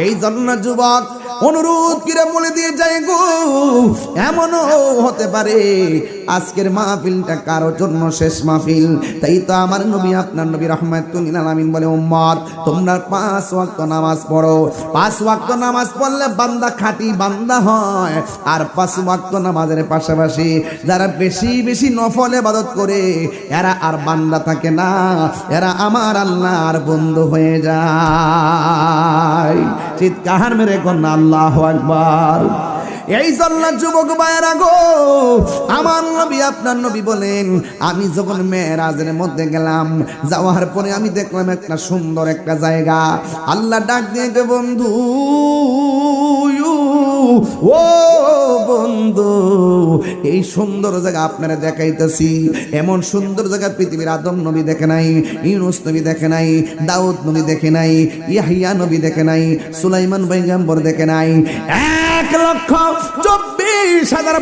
এই জন্য যুবক অনুরোধ করে বলে দিয়ে যায় গো, এমনও হতে পারে আজকের মাহফিলটা কারোর জন্য শেষ মাহফিল। তাই তো আমার নবী আপনার নবী রাহমাতুল লিল আলামিন বলে, উম্মত তোমরা 5 ওয়াক্ত নামাজ পড়ো। 5 ওয়াক্ত নামাজ পড়লে বান্দা খাঁটি বান্দা হয়। আর 5 ওয়াক্ত নামাজের পাশাপাশি যারা বেশি বেশি নফল ইবাদত করে এরা আর বান্দা থাকে না, এরা আমার আল্লাহর বন্ধু হয়ে যায়। চিৎকার মেরে কোন আল্লাহু আকবার। এই জন্য যুবক ভাইরা গো, আমার নবী আপনার নবী বলেন, আমি যখন মেরাজের মধ্যে গেলাম, যাওয়ার পরে আমি দেখলাম একটা সুন্দর একটা জায়গা। আল্লাহ ডাক দিয়ে গে, বন্ধু ও বন্ধু, এই সুন্দর জায়গা আপনারা দেখাইতেছি। এমন সুন্দর জায়গা পৃথিবীর আদম নবী দেখে নাই, ইউনূস নবী দেখে নাই, দাউদ নবী দেখে নাই, ইয়াহইয়া নবী দেখে নাই, সুলাইমান পয়গম্বর দেখে নাই। 1,24,000